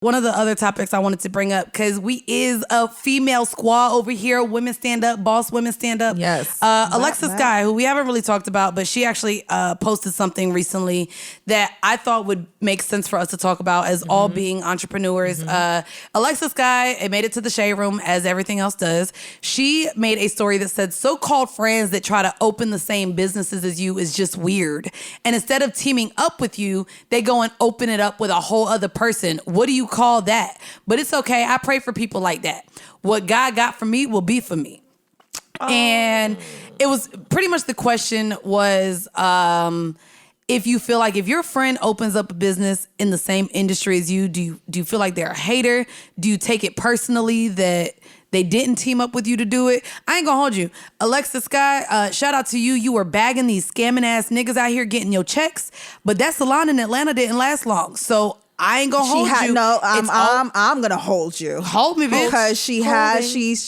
one of the other topics I wanted to bring up, because we is a female squad over here. Women stand up, boss women stand up. Yes. Alexa Sky, who we haven't really talked about, but she actually posted something recently that I thought would make sense for us to talk about as all being entrepreneurs. Alexa Sky, it made it to the Shade Room as everything else does. She made a story that said so-called friends that try to open the same businesses as you is just weird. And instead of teaming up with you, they go and open it up with a whole other person. What do you call that? But it's okay. I pray for people like that. What God got for me will be for me. And it was pretty much, the question was, if you feel like if your friend opens up a business in the same industry as you, do you feel like they're a hater? Do you take it personally that they didn't team up with you to do it? I ain't gonna hold you. Alexa Sky, shout out to you. You were bagging these scamming ass niggas out here getting your checks, but that salon in Atlanta didn't last long. So I ain't gonna hold you. No, I'm gonna hold you. Hold me, bitch. Because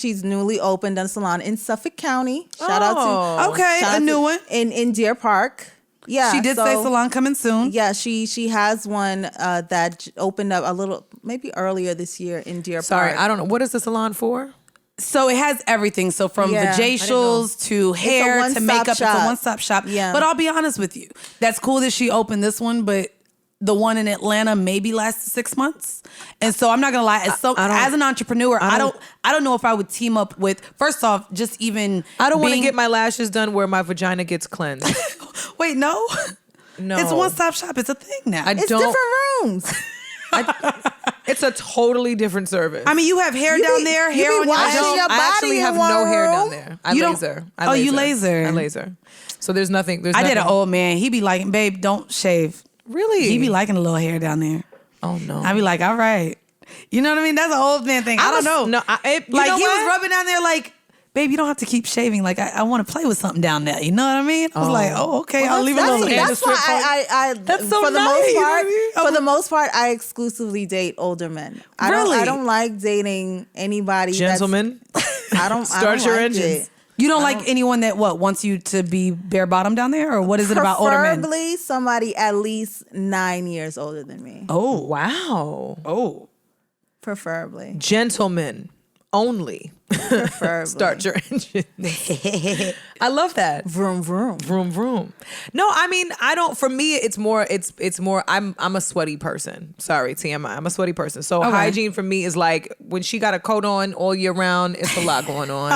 she's newly opened a salon in Suffolk County. Shout out to a new one in Deer Park. Yeah, she did say salon coming soon. Yeah, she has one that opened up a little, maybe earlier this year in Deer Park. Sorry, I don't know. What is the salon for? So it has everything. So from vajacials to hair to makeup, it's a one-stop shop. Yeah. But I'll be honest with you. That's cool that she opened this one, but the one in Atlanta maybe lasted 6 months. And so I'm not gonna lie, as an entrepreneur, I don't know if I would team up with, first off, just even I don't want to get my lashes done where my vagina gets cleansed. Wait, no? No. It's a one-stop shop. It's a thing now. It's different rooms. It's a totally different service. I mean, you have hair down there, hair on your body. I actually have no hair down there. I laser. You laser. I laser. So there's nothing. I did an old man. He be like, babe, don't shave. Really? He be liking a little hair down there. Oh, no. I be like, all right. You know what I mean? That's an old man thing. I don't know. No, he was rubbing down there like, babe, you don't have to keep shaving. Like, I want to play with something down there. You know what I mean? I was like, okay, I'll leave it alone. That's why I that's so nice. For the most part, I exclusively date older men. I don't like dating anybody. Gentlemen, Start your engines. You don't like anyone that wants you to be bare bottom down there, or what is it about older men? Preferably somebody at least 9 years older than me. Oh, wow. Oh, preferably gentlemen only. Preferably. Start your engine. I love that. Vroom vroom. Vroom vroom. No, I mean, I don't. For me, it's more. I'm a sweaty person. Sorry, TMI. I'm a sweaty person. So hygiene for me is like when she got a coat on all year round. It's a lot going on.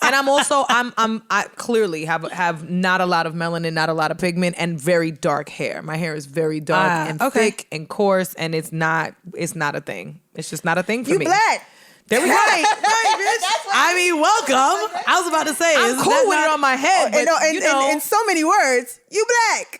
And I'm also I clearly have not a lot of melanin, not a lot of pigment, and very dark hair. My hair is very dark and thick and coarse, and it's not a thing. It's just not a thing for me. You black. There we go. Right, bitch. I mean, welcome. I was about to say, I'm cool with it on my head, but in so many words, you black.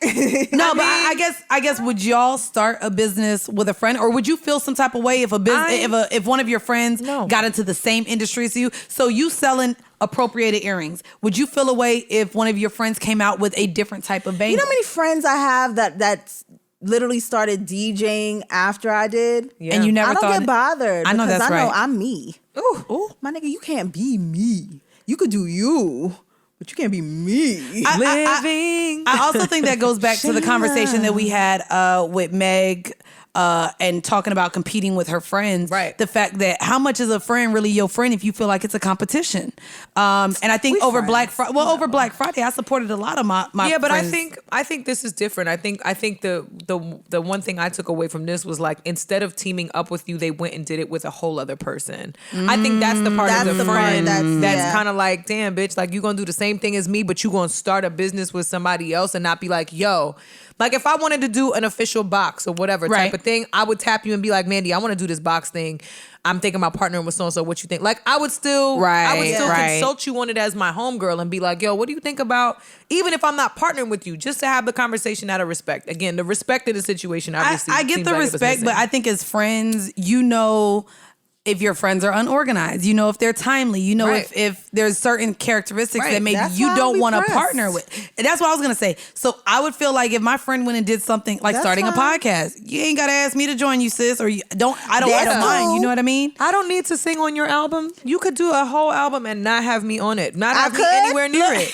No, but I guess would y'all start a business with a friend, or would you feel some type of way if if one of your friends got into the same industry as you? So you selling appropriated earrings, would you feel a way if one of your friends came out with a different type of bangle? You know how many friends I have that's literally started DJing after I did, and you never I don't get bothered. I know that's right. I know I'm me. Ooh, my nigga, you can't be me. You could do you, but you can't be me. I also think that goes back to the conversation that we had with Meg. And talking about competing with her friends, right? The fact that how much is a friend really your friend if you feel like it's a competition? And I think over Black Friday, I supported a lot of my yeah, but friends. I think this is different. I think the one thing I took away from this was like instead of teaming up with you, they went and did it with a whole other person. I think that's the part of the friend that's kind of like, damn, bitch, like you gonna do the same thing as me, but you gonna start a business with somebody else and not be like, yo. Like if I wanted to do an official box or whatever type of thing, I would tap you and be like, Mandy, I want to do this box thing. I'm thinking about partnering with so-and-so. What you think? Like I would still consult you on it as my homegirl and be like, yo, what do you think about, even if I'm not partnering with you, just to have the conversation out of respect. Again, the respect of the situation, obviously. I get the respect, but I think as friends, you know, if your friends are unorganized, you know if they're timely, you know if there's certain characteristics that maybe you don't want to partner with. And that's what I was gonna say. So I would feel like if my friend went and did something like starting a podcast, you ain't gotta ask me to join you, sis, or I don't mind. You know what I mean? I don't need to sing on your album. You could do a whole album and not have me on it, not have me anywhere near it.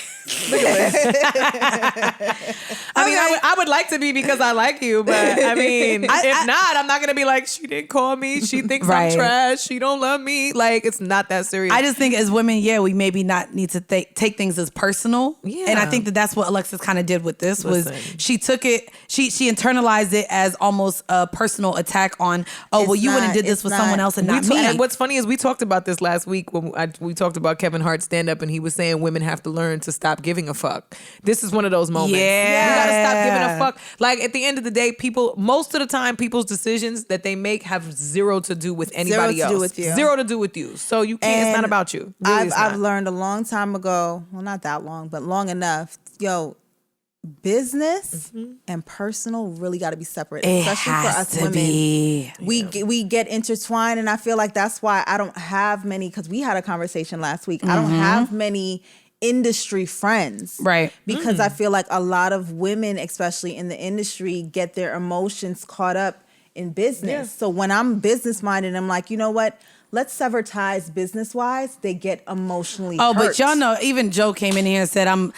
I mean, I would like to be because I like you, but I mean, if not, I'm not gonna be like, she didn't call me. She thinks I'm trash. She don't love me. Like, it's not that serious. I just think as women, we maybe not need to take things as personal. Yeah. And I think that's what Alexis kind of did with this was she took it, she internalized it as almost a personal attack on, you wouldn't have did this with someone else and not me. And what's funny is we talked about this last week when we talked about Kevin Hart's stand-up, and he was saying women have to learn to stop giving a fuck. This is one of those moments. Yeah. You gotta stop giving a fuck. Like, at the end of the day, most of the time, people's decisions that they make have zero to do with anybody else. Zero to do with you. So you can't, it's not about you. Really, I've learned a long time ago, well, not that long, but long enough, business and personal really got to be separate, especially for us women. We get intertwined, and I feel like that's why I don't have many, because we had a conversation last week. I don't have many industry friends, right? Because I feel like a lot of women, especially in the industry, get their emotions caught up in business. Yeah. So when I'm business minded, I'm like, you know what? Let's sever ties business wise. They get emotionally hurt. But y'all know, even Joe came in here and said, I'm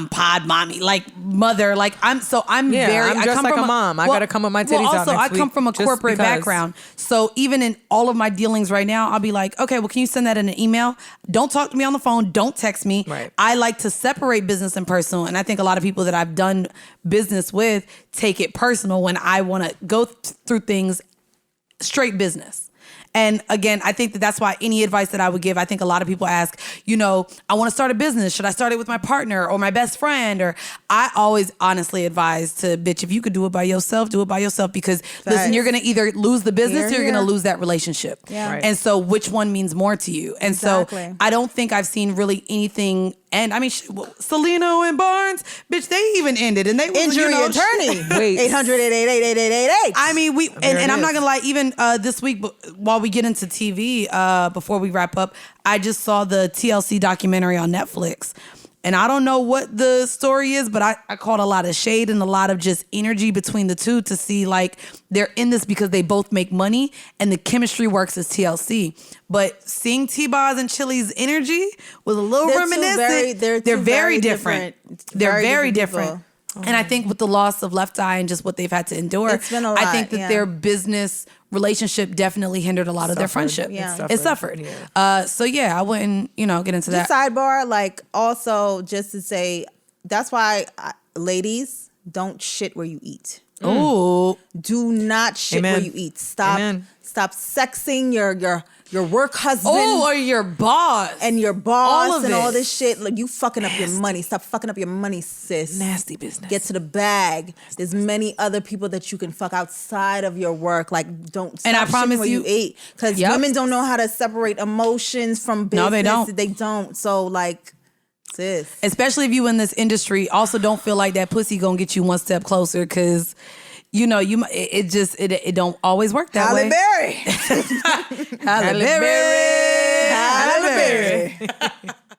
pod mommy, like mother, like I'm dressed like a mom. I gotta come with my titties out next week. I come from a corporate background. So even in all of my dealings right now, I'll be like, okay, well, can you send that in an email? Don't talk to me on the phone. Don't text me. Right. I like to separate business and personal. And I think a lot of people that I've done business with take it personal when I want to go through things straight business. And again, I think that's why any advice that I would give, I think a lot of people ask, I want to start a business. Should I start it with my partner or my best friend? Or I always honestly advise to, bitch, if you could do it by yourself, do it by yourself. Because listen, you're going to either lose the business or you're going to lose that relationship. Yeah. Right. And so which one means more to you? And so I don't think I've seen really anything. And I mean, Salino and Barnes, bitch, they even ended. And they was, injury attorney. Wait. 800-888-8888. I mean, and I'm not going to lie, even this week, while we get into TV, before we wrap up, I just saw the TLC documentary on Netflix. And I don't know what the story is, but I caught a lot of shade and a lot of just energy between the two to see like they're in this because they both make money and the chemistry works as TLC. But seeing T-Boz and Chili's energy was a little reminiscent. They're very different. They're very different. And I think with the loss of Left Eye and just what they've had to endure, it's been a lot, I think that their business relationship definitely hindered a lot of their friendship. Yeah. It suffered. Yeah. So I wouldn't, get into that. Sidebar, like also just to say, that's why ladies, don't shit where you eat. Ooh. Do not shit where you eat. Stop sexing your work husband. Or your boss. And your boss and all this shit. Like, you fucking up your money. Stop fucking up your money, sis. Nasty business. Get to the bag. There's many other people that you can fuck outside of your work. Like, don't stop. And I promise where you eat. Because women don't know how to separate emotions from business. No, they don't. They don't. So, like, sis. Especially if you in this industry, also don't feel like that pussy gonna get you one step closer, because it don't always work that way. Halle Berry. Halle Berry. Halle Berry.